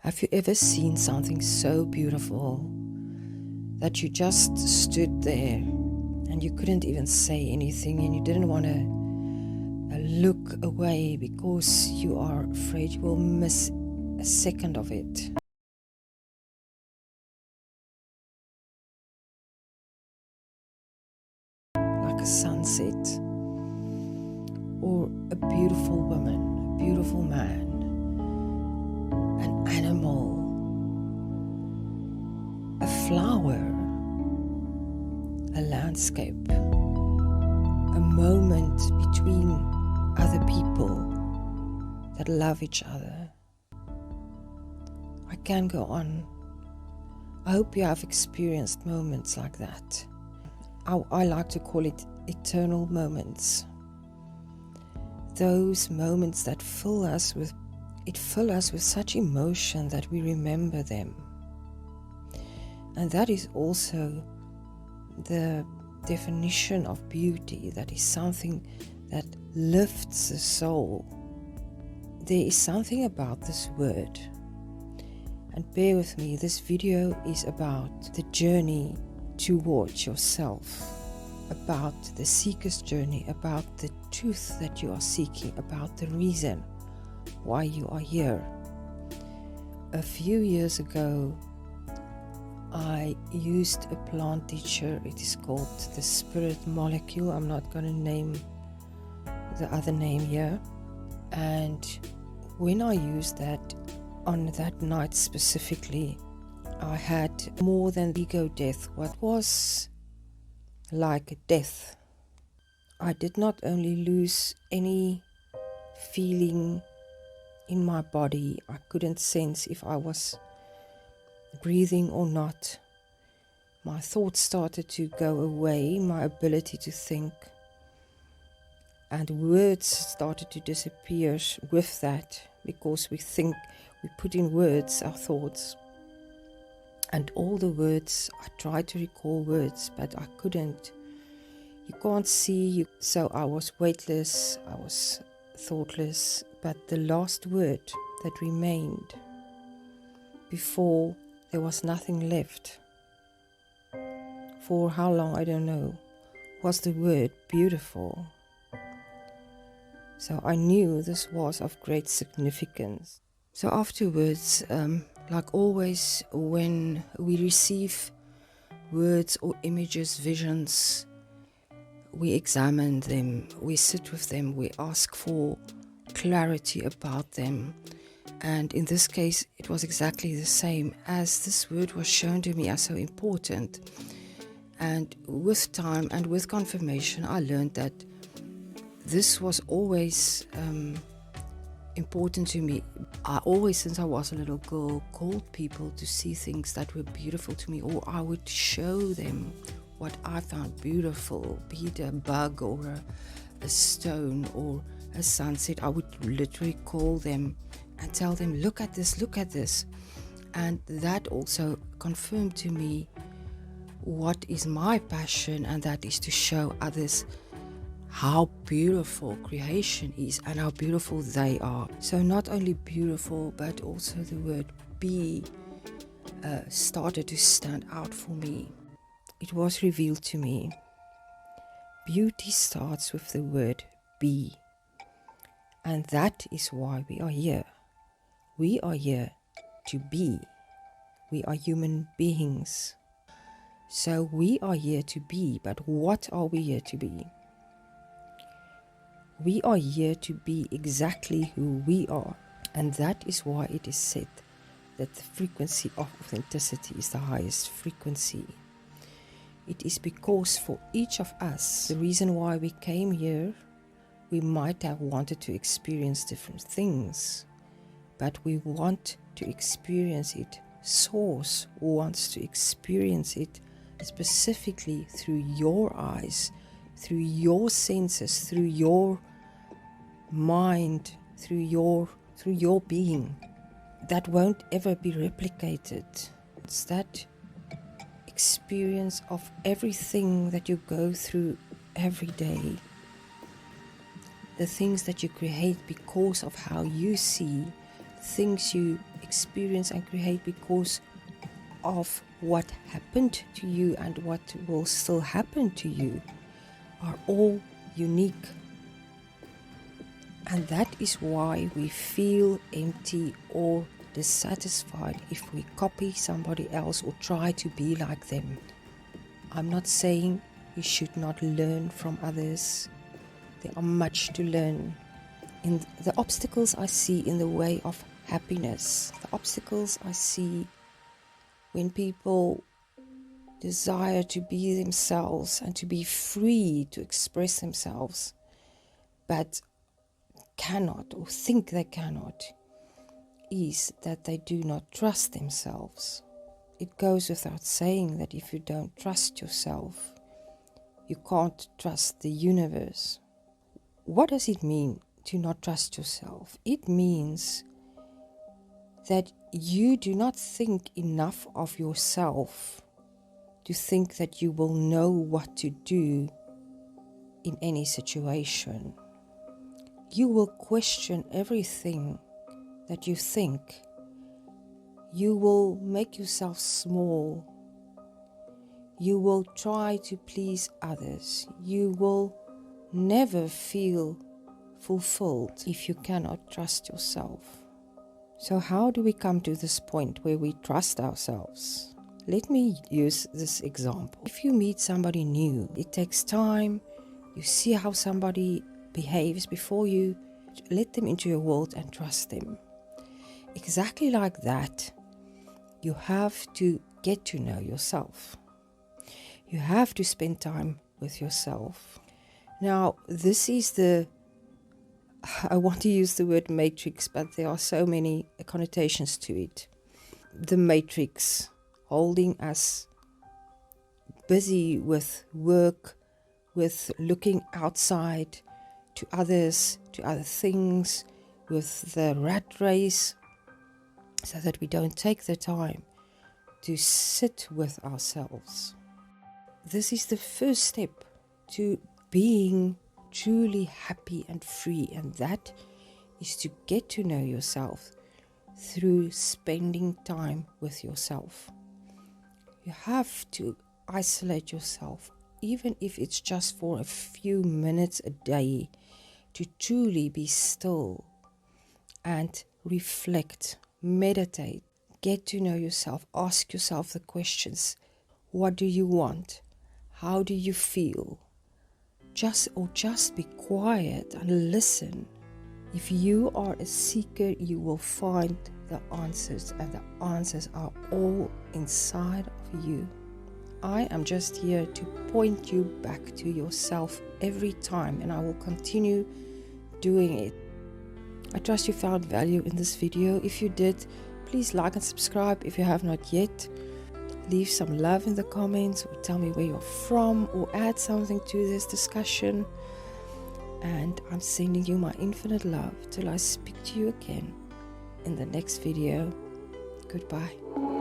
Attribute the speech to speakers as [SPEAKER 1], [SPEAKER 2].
[SPEAKER 1] Have you ever seen something so beautiful that you just stood there and you couldn't even say anything and you didn't want to look away because you are afraid you will miss a second of it? Like a sunset, or a beautiful woman, a beautiful man, an animal, a flower, a landscape, a moment between other people that love each other. I can go on. I hope you have experienced moments like that. I like to call it eternal moments. Those moments that fill us with such emotion that we remember them. And that is also the definition of beauty. That is something that lifts the soul. There is something about this word. And bear with me, this video is about the journey towards yourself, about the seeker's journey, about the truth that you are seeking, about the reason why you are here. A few years ago, I used a plant teacher. It is called the spirit molecule. I'm not going to name the other name here. And when I used that, on that night specifically, I had more than ego death. What was like a death. I did not only lose any feeling in my body. I couldn't sense if I was breathing or not. My thoughts started to go away, my ability to think, and words started to disappear with that, because we put in words our thoughts. And all the words, I tried to recall words, but I couldn't. You can't see, so I was weightless, I was thoughtless. But the last word that remained before there was nothing left, for how long I don't know, was the word beautiful. So I knew this was of great significance. So afterwards, like always, when we receive words or images, visions, we examine them, we sit with them, we ask for clarity about them. And in this case, it was exactly the same, as this word was shown to me as so important. And with time and with confirmation, I learned that this was always important to me. I always, since I was a little girl, called people to see things that were beautiful to me, or I would show them what I found beautiful, be it a bug or a stone or a sunset. I would literally call them and tell them, look at this, look at this. And that also confirmed to me what is my passion, and that is to show others how beautiful creation is and how beautiful they are. So not only beautiful, but also the word be started to stand out for me. It was revealed to me. Beauty starts with the word be. And that is why we are here. We are here to be. We are human beings. So we are here to be, but what are we here to be? We are here to be exactly who we are, and that is why it is said that the frequency of authenticity is the highest frequency. It is because for each of us, the reason why we came here, we might have wanted to experience different things, but we want to experience it. Source wants to experience it specifically through your eyes, through your senses, through your mind, through your being. That won't ever be replicated. It's that experience of everything that you go through every day, the things that you create because of how you see, things you experience and create because of what happened to you and what will still happen to you are all unique. And that is why we feel empty or dissatisfied if we copy somebody else or try to be like them. I'm not saying you should not learn from others. There are much to learn. In the obstacles I see in the way of happiness, the obstacles I see when people desire to be themselves and to be free to express themselves, but cannot or think they cannot, is that they do not trust themselves. It goes without saying that if you don't trust yourself, you can't trust the universe. What does it mean to not trust yourself? It means that you do not think enough of yourself to think that you will know what to do in any situation. You will question everything that you think. You will make yourself small. You will try to please others. You will never feel fulfilled if you cannot trust yourself. So how do we come to this point where we trust ourselves? Let me use this example. If you meet somebody new, it takes time. You see how somebody behaves before you let them into your world and trust them. Exactly like that, you have to get to know yourself. You have to spend time with yourself. Now, this is I want to use the word matrix, but there are so many connotations to it. The matrix, holding us busy with work, with looking outside to others, to other things, with the rat race, so that we don't take the time to sit with ourselves. This is the first step to being truly happy and free, and that is to get to know yourself through spending time with yourself. You have to isolate yourself, even if it's just for a few minutes a day, to truly be still and reflect, meditate, get to know yourself, ask yourself the questions. What do you want? How do you feel? Just be quiet and listen. If you are a seeker, you will find the answers, and the answers are all inside of you. I am just here to point you back to yourself every time, and I will continue doing it. I trust you found value in this video. If you did, please like and subscribe if you have not yet. Leave some love in the comments, or tell me where you're from, or add something to this discussion. And I'm sending you my infinite love till I speak to you again in the next video. Goodbye.